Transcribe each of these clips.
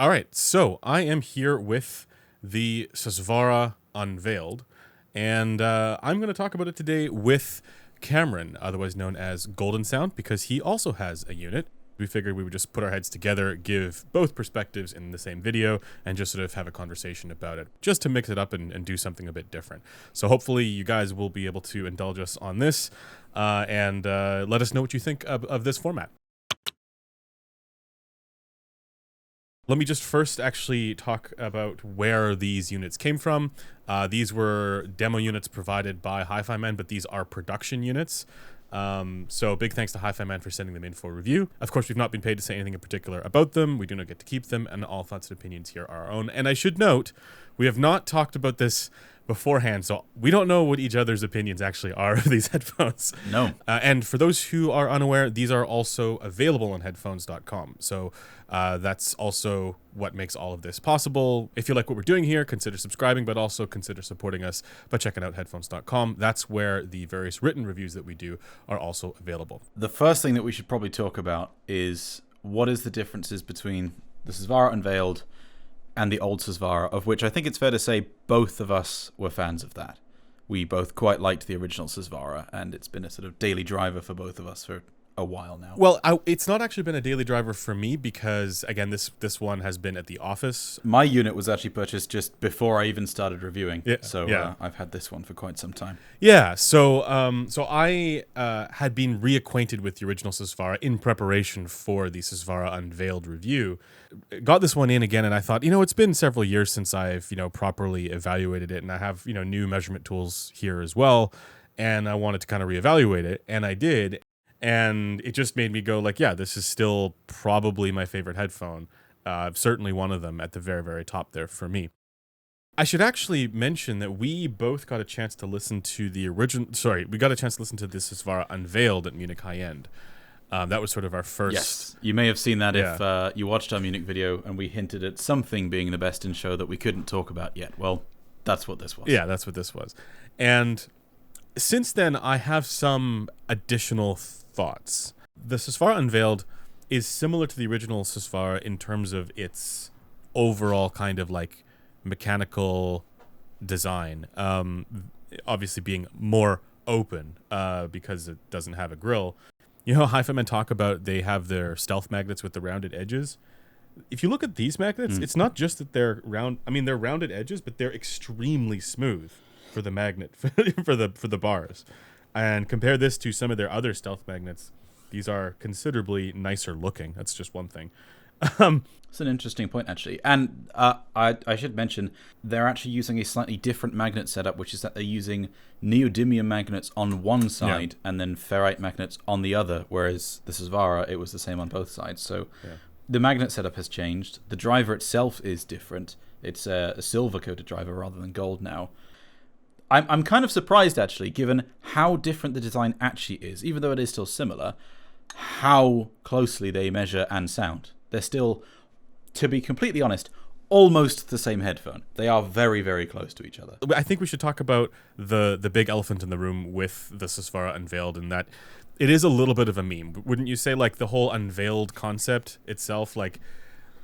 All right, so I am here with the Susvara Unveiled, and I'm going to talk about it today with Cameron, otherwise known as Golden Sound, because he also has a unit. We figured we would just put our heads together, give both perspectives in the same video, and just sort of have a conversation about it, just to mix it up and do something a bit different. So hopefully you guys will be able to indulge us on this and let us know what you think of this format. Let me just first actually talk about where these units came from. These were demo units provided by Hi-Fi Man, but these are production units. So big thanks to Hi-Fi Man for sending them in for review. Of course, we've not been paid to say anything in particular about them. We do not get to keep them, and all thoughts and opinions here are our own. And I should note, we have not talked about this beforehand, so we don't know what each other's opinions actually are of these headphones. No. And for those who are unaware, these are also available on headphones.com. So that's also what makes all of this possible. If you like what we're doing here, consider subscribing, but also consider supporting us by checking out headphones.com. That's where the various written reviews that we do are also available. The first thing that we should probably talk about is what is the differences between the Susvara Unveiled and the old Susvara, of which I think it's fair to say both of us were fans of that. We both quite liked the original Susvara, and it's been a sort of daily driver for both of us for a while now. Well, it's not actually been a daily driver for me because, again, this one has been at the office. My unit was actually purchased just before I even started reviewing, yeah. I've had this one for quite some time. Yeah, so I had been reacquainted with the original Susvara in preparation for the Susvara Unveiled review. Got this one in again, and I thought, it's been several years since I've, properly evaluated it, and I have, new measurement tools here as well, and I wanted to kind of reevaluate it, and I did. And it just made me go like, yeah, this is still probably my favorite headphone. Certainly one of them at the very, very top there for me. I should actually mention that we both got a chance to listen to the original. Sorry, we got a chance to listen to this Susvara Unveiled at Munich High End. That was sort of our first. Yes, you may have seen that if you watched our Munich video and we hinted at something being the best in show that we couldn't talk about yet. Well, that's what this was. Yeah, that's what this was. And since then, I have some additional thoughts. The Susvara Unveiled is similar to the original Susvara in terms of its overall kind of like mechanical design. Obviously being more open because it doesn't have a grill. You know, Hi-Fi Men talk about they have their stealth magnets with the rounded edges. If you look at these magnets, it's not just that they're round. I mean, they're rounded edges, but they're extremely smooth for the magnet for the bars. And compare this to some of their other stealth magnets. These are considerably nicer looking. That's just one thing. It's an interesting point, actually. And I should mention, they're actually using a slightly different magnet setup, which is that they're using neodymium magnets on one side and then ferrite magnets on the other, whereas the Susvara, it was the same on both sides. So the magnet setup has changed. The driver itself is different. It's a silver-coated driver rather than gold now. I'm kind of surprised, actually, given how different the design actually is, even though it is still similar, how closely they measure and sound. They're still, to be completely honest, almost the same headphone. They are very, very close to each other. I think we should talk about the big elephant in the room with the Susvara Unveiled, in that it is a little bit of a meme. Wouldn't you say, like, the whole unveiled concept itself, like,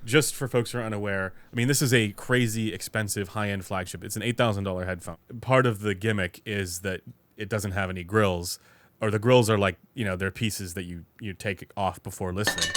just for folks who are unaware, I mean, this is a crazy expensive high-end flagship. It's an $8,000 headphone. Part of the gimmick is that it doesn't have any grills, or the grills are like, they're pieces that you take off before listening.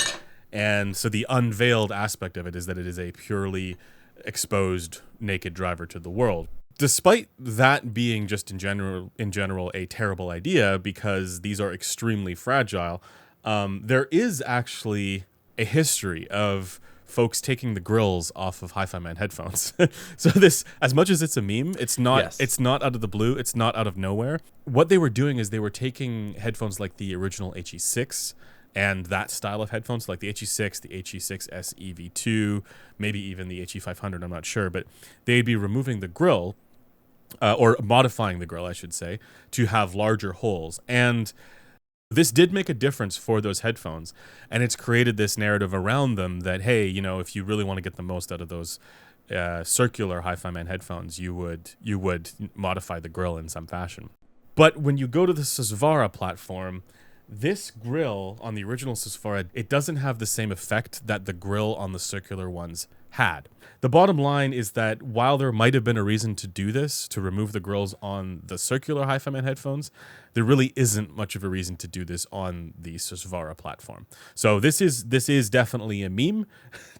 And so the unveiled aspect of it is that it is a purely exposed naked driver to the world. Despite that being just in general a terrible idea, because these are extremely fragile, there is actually a history of folks taking the grills off of Hi-Fi Man headphones. So this, as much as it's a meme, it's not out of the blue, it's not out of nowhere. What they were doing is they were taking headphones like the original HE6 and that style of headphones, like the HE6, the HE6S EV2, maybe even the HE500, I'm not sure, but they'd be removing the grill, or modifying the grill, I should say, to have larger holes. And this did make a difference for those headphones, and it's created this narrative around them that, hey, if you really want to get the most out of those circular Hi-Fi Man headphones, you would modify the grill in some fashion. But when you go to the Susvara platform, This grill on the original Susvara, it doesn't have the same effect that the grill on the circular ones had. The bottom line is that while there might have been a reason to do this, to remove the grills on the circular Hi-Fi Man headphones, there really isn't much of a reason to do this on the Susvara platform. So this is definitely a meme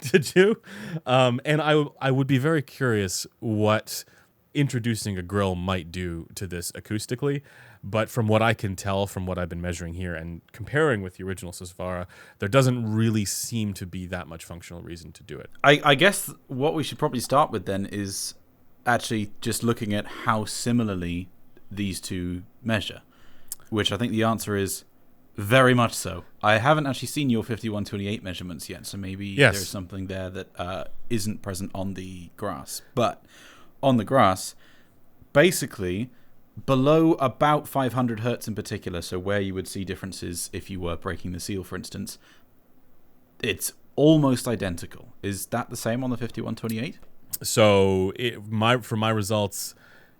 to do, and I would be very curious what introducing a grill might do to this acoustically. But from what I can tell, from what I've been measuring here and comparing with the original Susvara, there doesn't really seem to be that much functional reason to do it. I guess what we should probably start with then is actually just looking at how similarly these two measure, which I think the answer is very much so. I haven't actually seen your 5128 measurements yet, so maybe there's something there that isn't present on the grass. But on the grass, basically, below about 500 hertz in particular, so where you would see differences if you were breaking the seal, for instance, it's almost identical. Is that the same on the 5128? So for my results,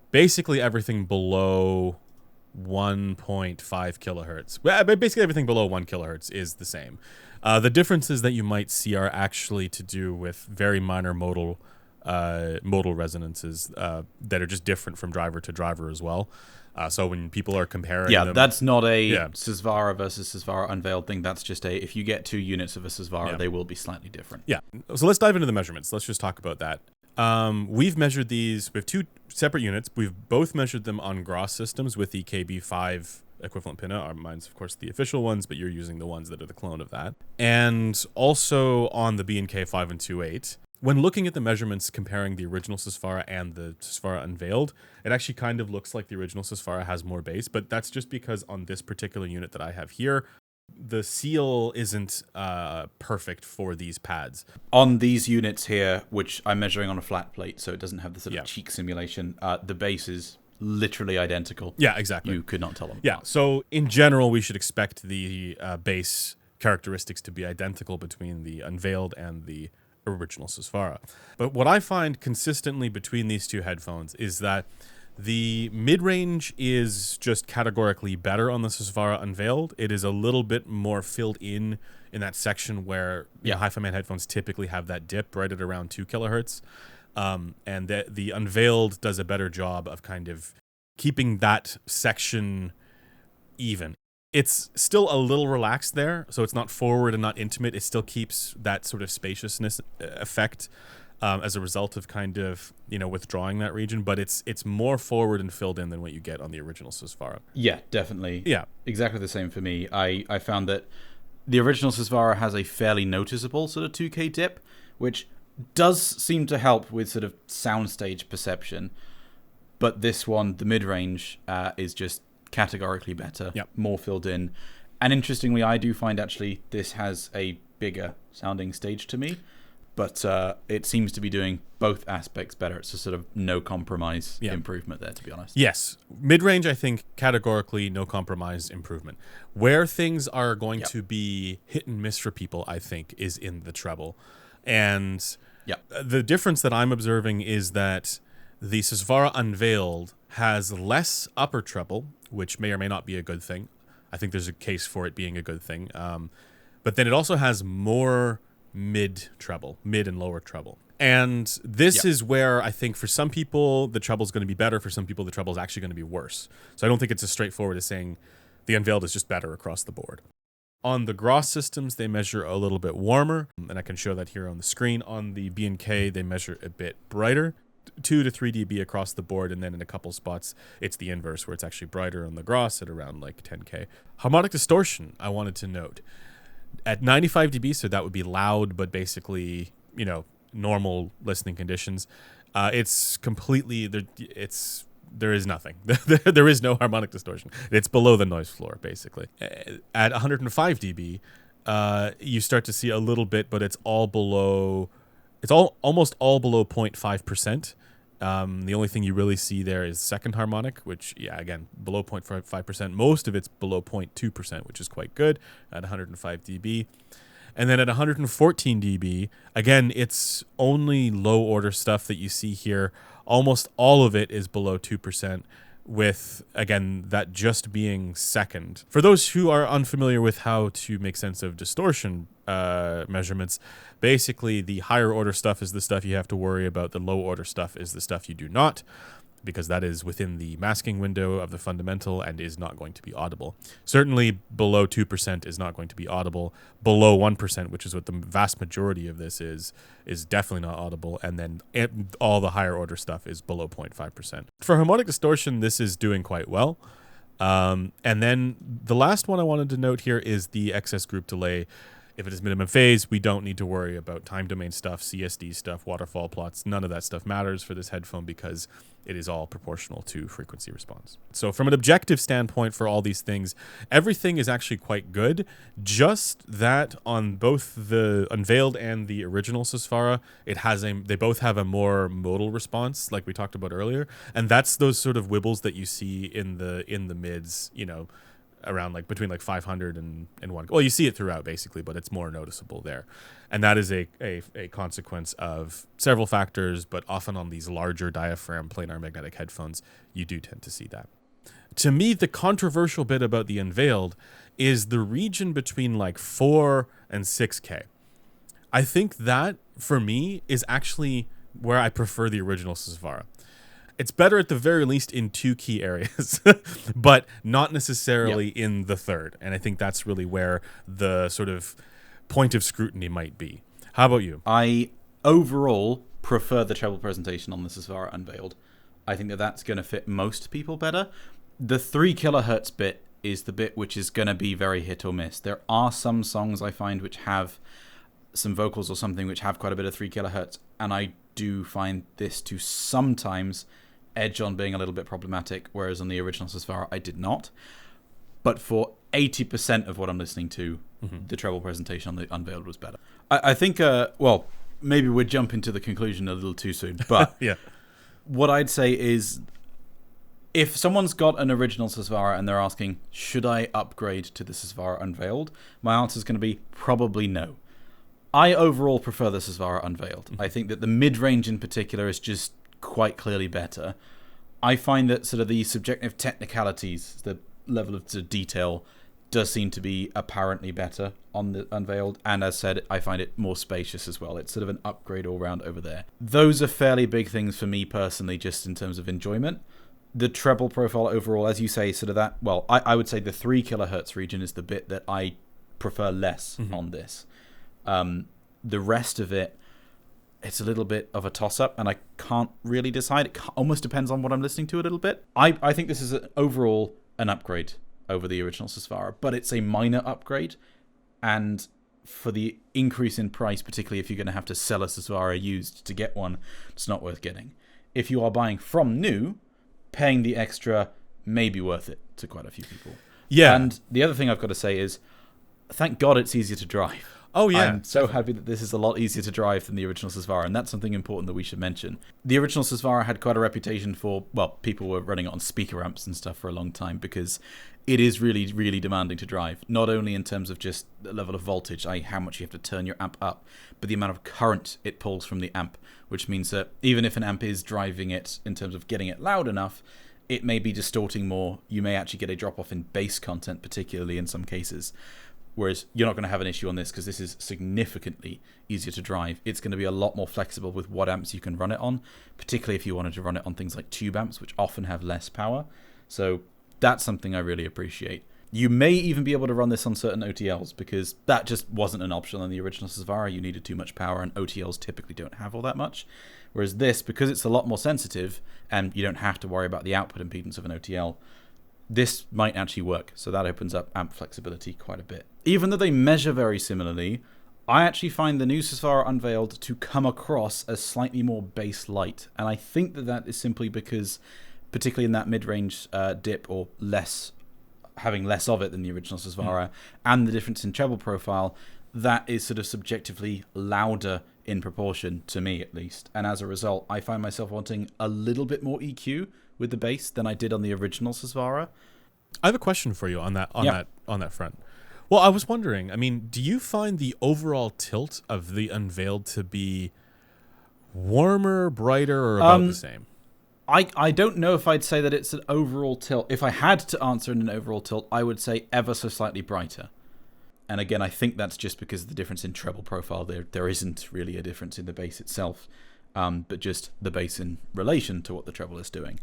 basically everything below 1.5 kilohertz, well, basically everything below 1 kilohertz is the same. The differences that you might see are actually to do with very minor modal resonances that are just different from driver to driver as well. So when people are comparing them, that's not a Susvara versus Susvara Unveiled thing. That's just if you get two units of a Susvara, they will be slightly different. Yeah. So let's dive into the measurements. Let's just talk about that. We've measured these with two separate units. We've both measured them on Gross systems with the KB5 equivalent pinna. Mine's, of course, the official ones, but you're using the ones that are the clone of that. And also on the B&K 5 and 2.8. When looking at the measurements comparing the original Susvara and the Susvara Unveiled, it actually kind of looks like the original Susvara has more bass, but that's just because on this particular unit that I have here, the seal isn't perfect for these pads. On these units here, which I'm measuring on a flat plate, so it doesn't have the sort of cheek simulation, the bass is literally identical. Yeah, exactly. You could not tell them apart. Yeah, so in general, we should expect the bass characteristics to be identical between the Unveiled and the original Susvara. But what I find consistently between these two headphones is that the mid-range is just categorically better on the Susvara Unveiled. It is a little bit more filled in that section where Hi-Fi Man headphones typically have that dip right at around 2 kilohertz. And the Unveiled does a better job of kind of keeping that section even. It's still a little relaxed there, so it's not forward and not intimate. It still keeps that sort of spaciousness effect as a result of kind of, withdrawing that region, but it's more forward and filled in than what you get on the original Susvara. Yeah, definitely. Yeah. Exactly the same for me. I found that the original Susvara has a fairly noticeable sort of 2K dip, which does seem to help with sort of soundstage perception, but this one, the mid-range, is just categorically better, more filled in. And interestingly, I do find actually this has a bigger sounding stage to me, but it seems to be doing both aspects better. It's a sort of no compromise improvement there, to be honest. Yes. Mid-range, I think, categorically no compromise improvement. Where things are going to be hit and miss for people, I think, is in the treble. And the difference that I'm observing is that the Susvara Unveiled has less upper treble, which may or may not be a good thing. I think there's a case for it being a good thing. But then it also has more mid and lower treble. And this is where I think for some people the treble is going to be better. For some people the treble is actually going to be worse. So I don't think it's as straightforward as saying the Unveiled is just better across the board. On the Gross systems, they measure a little bit warmer, and I can show that here on the screen. On the B&K, they measure a bit brighter. 2 to 3 dB across the board, and then in a couple spots it's the inverse where it's actually brighter on the Gross at around like 10K. Harmonic distortion, I wanted to note. At 95 dB, so that would be loud, but basically, normal listening conditions, it's completely, there is nothing. There is no harmonic distortion. It's below the noise floor, basically. At 105 dB, you start to see a little bit, but it's all below. It's almost all below 0.5%. The only thing you really see there is second harmonic, which, again, below 0.5%. Most of it's below 0.2%, which is quite good at 105 dB. And then at 114 dB, again, it's only low order stuff that you see here. Almost all of it is below 2%. with, again, that just being second. For those who are unfamiliar with how to make sense of distortion measurements, basically the higher order stuff is the stuff you have to worry about. The low order stuff is the stuff you do not, because that is within the masking window of the fundamental and is not going to be audible. Certainly below 2% is not going to be audible. Below 1%, which is what the vast majority of this is definitely not audible. And then all the higher order stuff is below 0.5%. For harmonic distortion, this is doing quite well. And then the last one I wanted to note here is the excess group delay. If it is minimum phase, we don't need to worry about time domain stuff, CSD stuff, waterfall plots. None of that stuff matters for this headphone because it is all proportional to frequency response. So from an objective standpoint for all these things, everything is actually quite good. Just that on both the Unveiled and the original Susvara, they both have a more modal response, like we talked about earlier. And that's those sort of wibbles that you see in the mids, around between 500 and 1. Well, you see it throughout basically, but it's more noticeable there. And that is a consequence of several factors, but often on these larger diaphragm planar magnetic headphones, you do tend to see that. To me, the controversial bit about the Unveiled is the region between 4 and 6K. I think that, for me, is actually where I prefer the original Susvara. It's better at the very least in 2 key areas, but not necessarily in the third. And I think that's really where the sort of point of scrutiny might be. How about you? I overall prefer the treble presentation on the Susvara Unveiled. I think that's going to fit most people better. The 3 kilohertz bit is the bit which is going to be very hit or miss. There are some songs I find which have some vocals or something which have quite a bit of 3 kilohertz, and I do find this to sometimes edge on being a little bit problematic, whereas on the original Susvara I did not. But for 80% of what I'm listening to, the treble presentation on the Unveiled was better. I think, maybe we're jumping to the conclusion a little too soon, but yeah. What I'd say is, if someone's got an original Susvara and they're asking, should I upgrade to the Susvara Unveiled? My answer is going to be probably no. I overall prefer the Susvara Unveiled. I think that the mid-range in particular is just quite clearly better. I find that sort of the subjective technicalities, the level of detail, does seem to be apparently better on the Unveiled, and as said, I find it more spacious as well. It's sort of an upgrade all round over there. Those are fairly big things for me personally, just in terms of enjoyment. The treble profile overall, as you say, sort of that, I would say the 3 kilohertz region is the bit that I prefer less on this. The rest of it, it's a little bit of a toss-up, and I can't really decide. It almost depends on what I'm listening to a little bit. I think this is overall an upgrade over the original Susvara, but it's a minor upgrade, and for the increase in price, particularly if you're going to have to sell a Susvara used to get one, it's not worth getting. If you are buying from new, paying the extra may be worth it to quite a few people. Yeah. And the other thing I've got to say is, thank God it's easier to drive. Oh, yeah. I'm so happy that this is a lot easier to drive than the original Susvara, and that's something important that we should mention. The original Susvara had quite a reputation for, people were running it on speaker amps and stuff for a long time because it is really, really demanding to drive. Not only in terms of just the level of voltage, how much you have to turn your amp up, but the amount of current it pulls from the amp, which means that even if an amp is driving it in terms of getting it loud enough, it may be distorting more. You may actually get a drop-off in bass content, particularly in some cases. Whereas you're not going to have an issue on this because this is significantly easier to drive. It's going to be a lot more flexible with what amps you can run it on, particularly if you wanted to run it on things like tube amps, which often have less power. So that's something I really appreciate. You may even be able to run this on certain OTLs because that just wasn't an option on the original Susvara. You needed too much power, and OTLs typically don't have all that much. Whereas this, because it's a lot more sensitive and you don't have to worry about the output impedance of an OTL, this might actually work. So that opens up amp flexibility quite a bit. Even though they measure very similarly, I actually find the new Susvara Unveiled to come across as slightly more bass light. And I think that is simply because, particularly in that mid-range dip, or having less of it than the original Susvara, and the difference in treble profile, that is sort of subjectively louder in proportion, to me at least. And as a result, I find myself wanting a little bit more EQ with the bass than I did on the original Susvara. I have a question for you on that front. Well, I was wondering, do you find the overall tilt of the Unveiled to be warmer, brighter, or about the same? I don't know if I'd say that it's an overall tilt. If I had to answer in an overall tilt, I would say ever so slightly brighter. And again, I think that's just because of the difference in treble profile. There isn't really a difference in the bass itself, but just the bass in relation to what the treble is doing.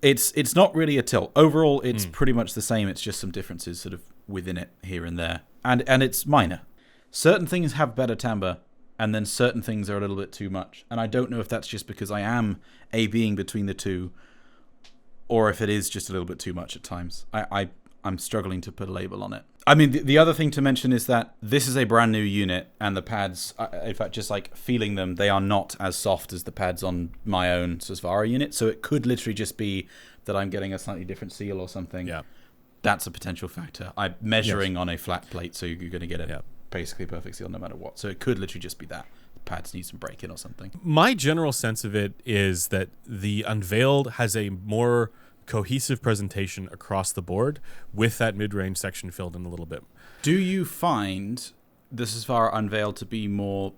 It's not really a tilt. Overall, it's pretty much the same. It's just some differences sort of within it here and there. And it's minor. Certain things have better timbre, and then certain things are a little bit too much. And I don't know if that's just because I am A-Bing between the two, or if it is just a little bit too much at times. I'm struggling to put a label on it. I mean, the other thing to mention is that this is a brand new unit, and the pads, in fact, just like feeling them, they are not as soft as the pads on my own Susvara unit. So it could literally just be that I'm getting a slightly different seal or something. Yeah. That's a potential factor. I'm measuring on a flat plate, so you're going to get a basically perfect seal no matter what. So it could literally just be that. The pads need some break-in or something. My general sense of it is that the Unveiled has a more cohesive presentation across the board with that mid-range section filled in a little bit. Do you find the Susvara Unveiled to be more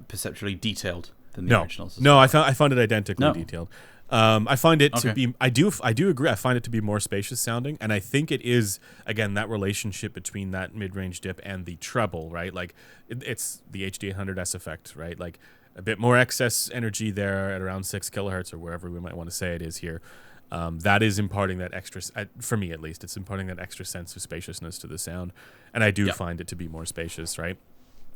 perceptually detailed than the original Susvara? No, I found it identically detailed. I find it to be. I do agree. I find it to be more spacious sounding, and I think it is again that relationship between that mid-range dip and the treble, right? Like it's the HD800S effect, right? Like a bit more excess energy there at around 6 kilohertz or wherever we might want to say it is here. That is imparting that extra, for me at least, it's imparting that extra sense of spaciousness to the sound, and I do find it to be more spacious, right?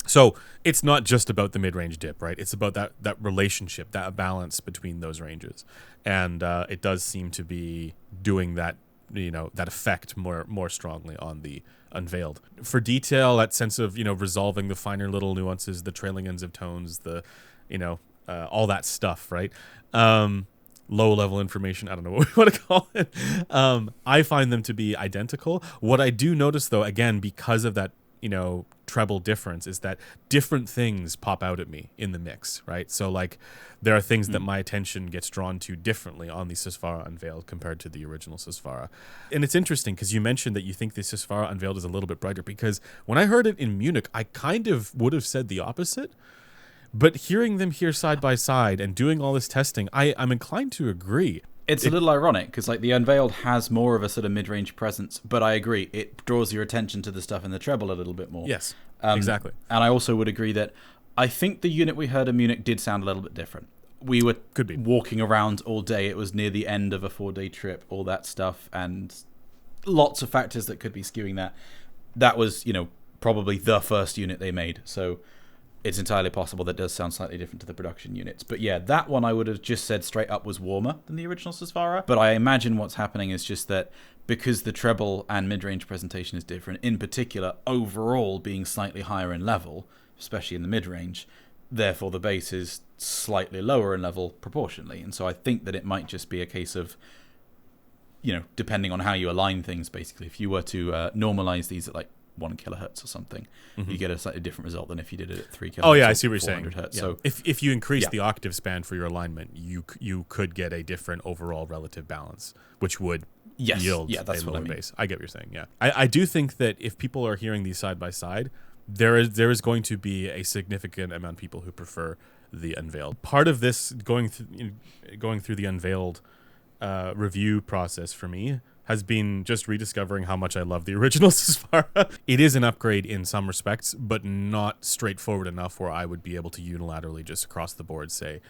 So it's not just about the mid-range dip, right? It's about that relationship, that balance between those ranges, and it does seem to be doing that, that effect more strongly on the Unveiled. For detail, that sense of resolving the finer little nuances, the trailing ends of tones, the all that stuff, right? Low-level information, I don't know what we want to call it. I find them to be identical. What I do notice, though, again, because of that, treble difference, is that different things pop out at me in the mix, right? So, like, there are things that my attention gets drawn to differently on the Susvara Unveiled compared to the original Susvara. And it's interesting, because you mentioned that you think the Susvara Unveiled is a little bit brighter, because when I heard it in Munich, I kind of would have said the opposite. But hearing them here side by side and doing all this testing, I'm inclined to agree. It's a little ironic because like the Unveiled has more of a sort of mid-range presence, but I agree it draws your attention to the stuff in the treble a little bit more. Yes, exactly. And I also would agree that I think the unit we heard in Munich did sound a little bit different. We were walking around all day. It was near the end of a 4-day trip, all that stuff, and lots of factors that could be skewing that. That was, probably the first unit they made, so it's entirely possible that does sound slightly different to the production units. But yeah, that one I would have just said straight up was warmer than the original Susvara. But I imagine what's happening is just that because the treble and mid-range presentation is different, in particular, overall being slightly higher in level, especially in the mid-range, therefore the bass is slightly lower in level proportionally. And so I think that it might just be a case of, depending on how you align things, basically. If you were to normalize these at like 1 kilohertz or something, you get a slightly different result than if you did it at 3 kilohertz. Oh yeah, I see what you're saying. Hertz. Yeah. So if you increase the octave span for your alignment, you could get a different overall relative balance, which would yield a lower bass. I get what you're saying. Yeah, I do think that if people are hearing these side by side, there is going to be a significant amount of people who prefer the Unveiled. Part of this going through the Unveiled review process for me has been just rediscovering how much I love the original Susvara. It is an upgrade in some respects, but not straightforward enough where I would be able to unilaterally just across the board say,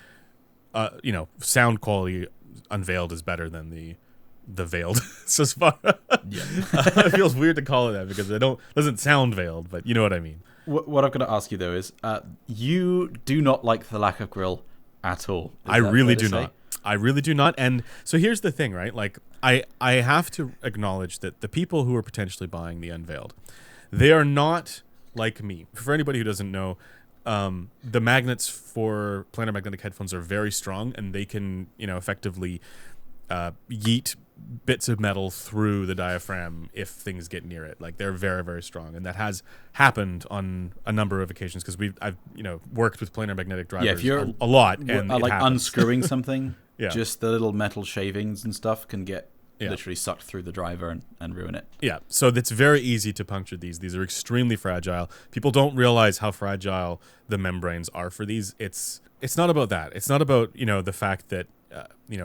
sound quality Unveiled is better than the veiled Susvara. Yeah. It feels weird to call it that because it doesn't sound veiled, but you know what I mean. What I'm going to ask you though is, you do not like the lack of grill at all. I really do not. I really do not. And so here's the thing, right? Like I have to acknowledge that the people who are potentially buying the Unveiled, they are not like me. For anybody who doesn't know, the magnets for planar magnetic headphones are very strong, and they can, effectively yeet bits of metal through the diaphragm if things get near it. Like they're very, very strong, and that has happened on a number of occasions because I've worked with planar magnetic drivers a lot, and like unscrewing something. Yeah. Just the little metal shavings and stuff can get literally sucked through the driver and ruin it. Yeah, so it's very easy to puncture these. These are extremely fragile. People don't realize how fragile the membranes are for these. It's not about that. It's not about, the fact that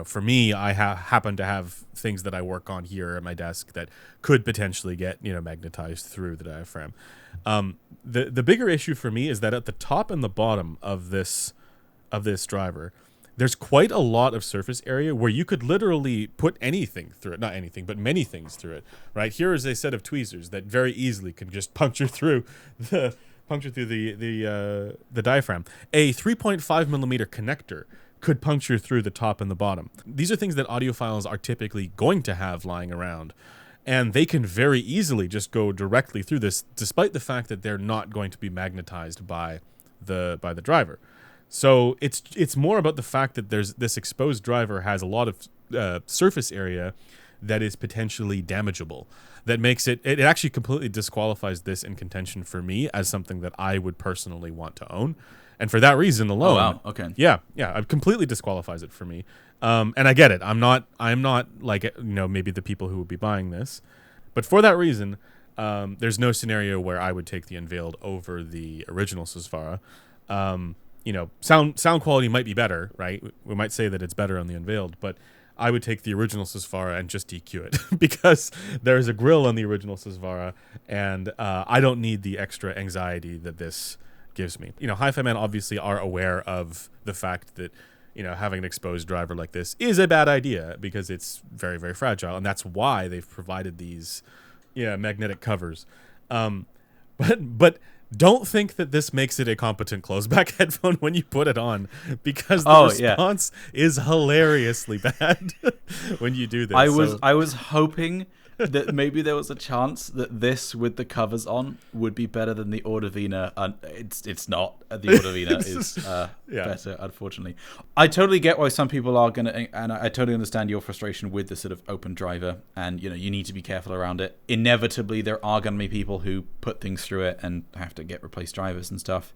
for me, I happen to have things that I work on here at my desk that could potentially get, magnetized through the diaphragm. The bigger issue for me is that at the top and the bottom of this driver, there's quite a lot of surface area where you could literally put anything through it. Not anything, but many things through it. Right? Here is a set of tweezers that very easily can just puncture through the diaphragm. A 3.5 millimeter connector could puncture through the top and the bottom. These are things that audiophiles are typically going to have lying around. And they can very easily just go directly through this, despite the fact that they're not going to be magnetized by the driver. So it's more about the fact that there's this exposed driver has a lot of surface area that is potentially damageable. That makes it actually completely disqualifies this in contention for me as something that I would personally want to own. And for that reason alone, oh, wow. Okay. Yeah, it completely disqualifies it for me. And I get it. I'm not like, maybe the people who would be buying this, but for that reason, there's no scenario where I would take the Unveiled over the original Susvara. Sound quality might be better, right? We might say that it's better on the Unveiled, but I would take the original Susvara and just EQ it because there's a grill on the original Susvara, and I don't need the extra anxiety that this gives me. Hi-Fi men obviously are aware of the fact that, having an exposed driver like this is a bad idea because it's very, very fragile, and that's why they've provided these, magnetic covers. But don't think that this makes it a competent close-back headphone when you put it on, because the response is hilariously bad when you do this. I was hoping that maybe there was a chance that this with the covers on would be better than the Audivina. It's not. The Audivina is better, unfortunately. I totally get why some people are going to, and I totally understand your frustration with the sort of open driver, and you need to be careful around it. Inevitably, there are going to be people who put things through it and have to get replaced drivers and stuff.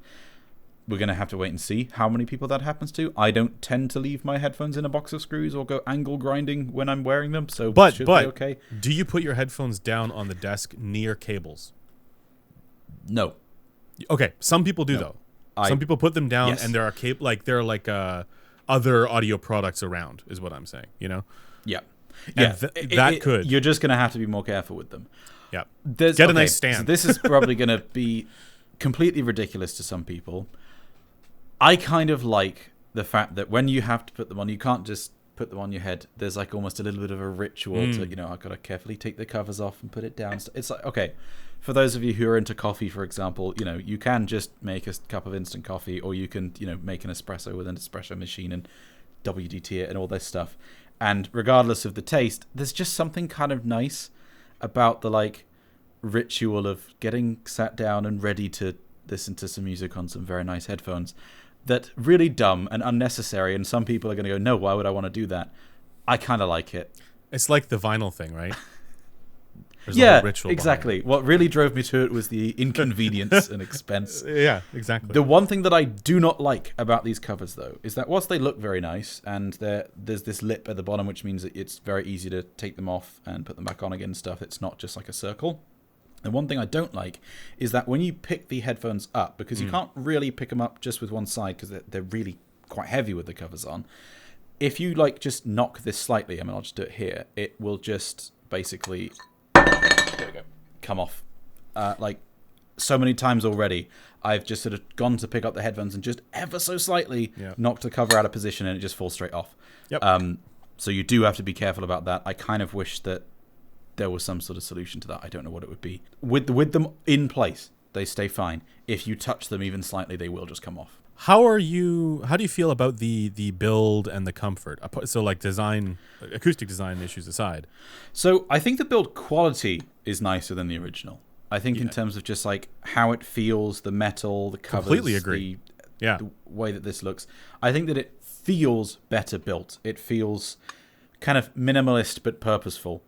We're going to have to wait and see how many people that happens to. I don't tend to leave my headphones in a box of screws or go angle grinding when I'm wearing them, so it should be okay. Do you put your headphones down on the desk near cables? No. Okay, some people do though. Some people put them down, and there are other audio products around, is what I'm saying. Yeah. That could. You're just going to have to be more careful with them. Yeah. Get a nice stand. So this is probably going to be completely ridiculous to some people. I kind of like the fact that when you have to put them on, you can't just put them on your head. There's like almost a little bit of a ritual to, I've got to carefully take the covers off and put it down. It's like, okay, for those of you who are into coffee, for example, you can just make a cup of instant coffee, or you can, make an espresso with an espresso machine and WDT it and all this stuff. And regardless of the taste, there's just something kind of nice about the like ritual of getting sat down and ready to listen to some music on some very nice headphones. That really dumb and unnecessary, and some people are going to go, no, why would I want to do that? I kind of like it. It's like the vinyl thing, right? There's yeah, a whole ritual exactly. What really drove me to it was the inconvenience and expense. Yeah, exactly. The one thing that I do not like about these covers, though, is that whilst they look very nice, and there's this lip at the bottom, which means that it's very easy to take them off and put them back on again and stuff. It's not just like a circle. The one thing I don't like is that when you pick the headphones up, because you can't really pick them up just with one side because they're really quite heavy with the covers on. If you like just knock this slightly, I'll just do it here, it will just basically there we go, come off. Like so many times already, I've just sort of gone to pick up the headphones and just ever so slightly knocked the cover out of position and it just falls straight off. Yep. So you do have to be careful about that. I kind of wish that there was some sort of solution to that. I don't know what it would be. With them in place, they stay fine. If you touch them even slightly, they will just come off. How do you feel about the build and the comfort? So like acoustic design issues aside. So I think the build quality is nicer than the original. I think in terms of just like how it feels, the metal, the covers, completely agree. The way that this looks. I think that it feels better built. It feels kind of minimalist but purposeful.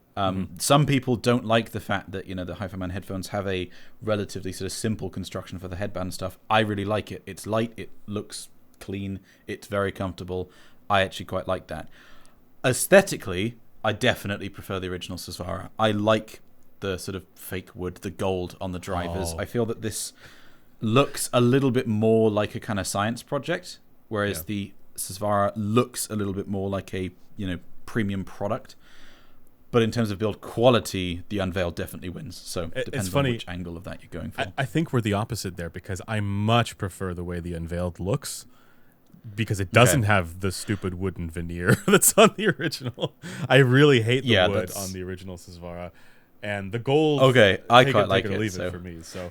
Some people don't like the fact that the Hi-Fi Man headphones have a relatively sort of simple construction for the headband stuff. I really like it. It's light, it looks clean, it's very comfortable. I actually quite like that. Aesthetically, I definitely prefer the original Susvara. I like the sort of fake wood, the gold on the drivers. I feel that this looks a little bit more like a kind of science project, whereas the Susvara looks a little bit more like a premium product. But in terms of build quality, the Unveiled definitely wins. So it depends on which angle of that you're going for. I think we're the opposite there, because I much prefer the way the Unveiled looks, because it doesn't have the stupid wooden veneer that's on the original. I really hate the wood on the original Susvara, and the gold. Okay, I quite like it. Leave it for me. So,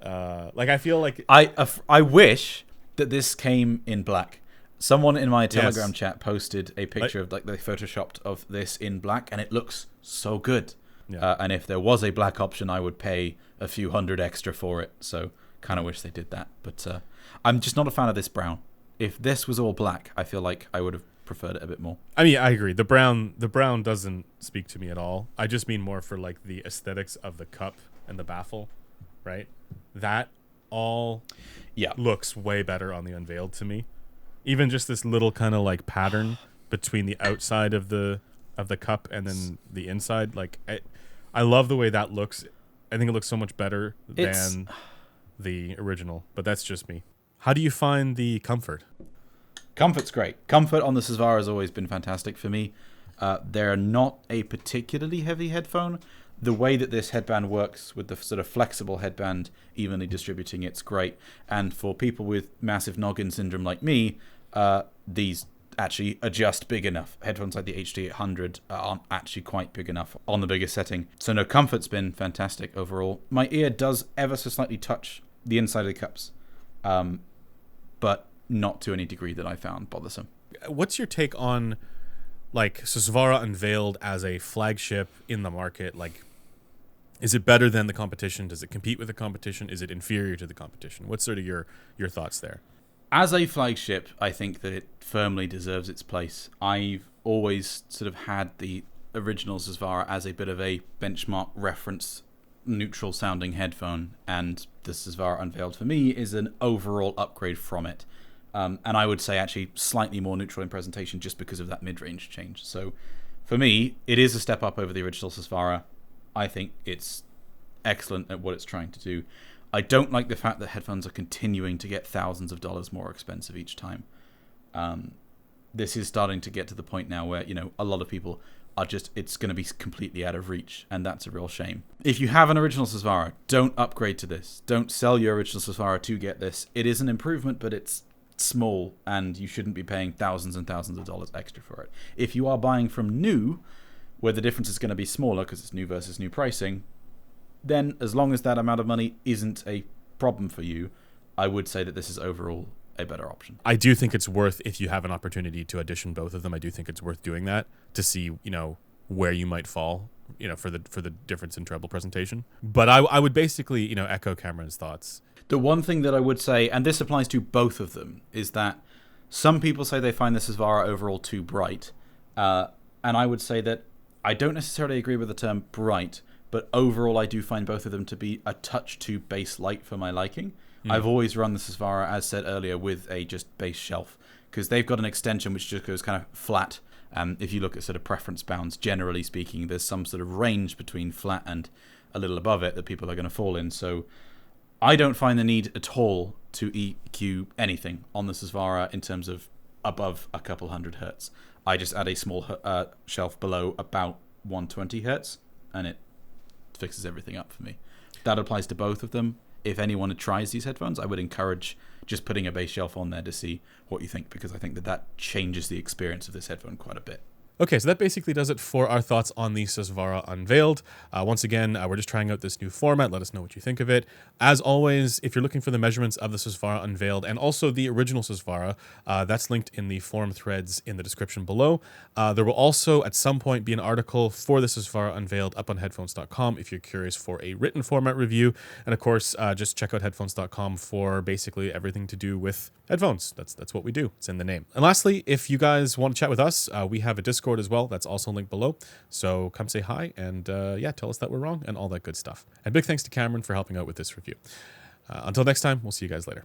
I feel like I wish that this came in black. Someone in my Telegram chat posted a picture of they photoshopped of this in black, and it looks so good. Yeah. And if there was a black option, I would pay a few $100 extra for it. So kind of wish they did that. But I'm just not a fan of this brown. If this was all black, I feel like I would have preferred it a bit more. I mean, I agree. The brown doesn't speak to me at all. I just mean more for like the aesthetics of the cup and the baffle, right? That all looks way better on the Unveiled to me. Even just this little kind of like pattern between the outside of the cup and then the inside, like I love the way that looks. I think it looks so much better than the original, but that's just me. How do you find the comfort? Comfort's great. Comfort on the Susvara has always been fantastic for me. They're not a particularly heavy headphone. The way that this headband works with the sort of flexible headband evenly distributing, it's great. And for people with massive noggin syndrome like me, these actually adjust big enough. Headphones like the HD800 aren't actually quite big enough on the biggest setting. So no, comfort's been fantastic overall. My ear does ever so slightly touch the inside of the cups, but not to any degree that I found bothersome. What's your take on like Susvara Unveiled as a flagship in the market? Like, is it better than the competition? Does it compete with the competition? Is it inferior to the competition? What's sort of your thoughts there? As a flagship, I think that it firmly deserves its place. I've always sort of had the original Susvara as a bit of a benchmark reference, neutral sounding headphone, and the Susvara Unveiled for me is an overall upgrade from it. And I would say actually slightly more neutral in presentation just because of that mid-range change. So for me, it is a step up over the original Susvara. I think it's excellent at what it's trying to do. I don't like the fact that headphones are continuing to get thousands of dollars more expensive each time. This is starting to get to the point now where, a lot of people are just, it's going to be completely out of reach, and that's a real shame. If you have an original Susvara, don't upgrade to this. Don't sell your original Susvara to get this. It is an improvement, but it's small, and you shouldn't be paying thousands and thousands of dollars extra for it. If you are buying from new, where the difference is going to be smaller because it's new versus new pricing, then as long as that amount of money isn't a problem for you, I would say that this is overall a better option. I do think it's worth, if you have an opportunity to audition both of them, I do think it's worth doing that to see, where you might fall, for the difference in treble presentation. But I would basically, echo Cameron's thoughts. The one thing that I would say, and this applies to both of them, is that some people say they find the Susvara overall too bright. And I would say that I don't necessarily agree with the term bright, but overall I do find both of them to be a touch too bass light for my liking. I've always run the Susvara, as said earlier, with a just bass shelf, because they've got an extension which just goes kind of flat. If you look at sort of preference bounds, generally speaking, there's some sort of range between flat and a little above it that people are going to fall in. So I don't find the need at all to EQ anything on the Susvara in terms of above a couple hundred hertz. I just add a small shelf below about 120 hertz, and it fixes everything up for me. That applies to both of them. If anyone tries these headphones, I would encourage just putting a bass shelf on there to see what you think, because I think that changes the experience of this headphone quite a bit. Okay, so that basically does it for our thoughts on the Susvara Unveiled. Once again, we're just trying out this new format. Let us know what you think of it. As always, if you're looking for the measurements of the Susvara Unveiled and also the original Susvara, that's linked in the forum threads in the description below. There will also, at some point, be an article for the Susvara Unveiled up on headphones.com if you're curious for a written format review. And of course, just check out headphones.com for basically everything to do with headphones. That's what we do. It's in the name. And lastly, if you guys want to chat with us, we have a Discord as well. That's also linked below. So come say hi and tell us that we're wrong and all that good stuff. And big thanks to Cameron for helping out with this review. Until next time, we'll see you guys later.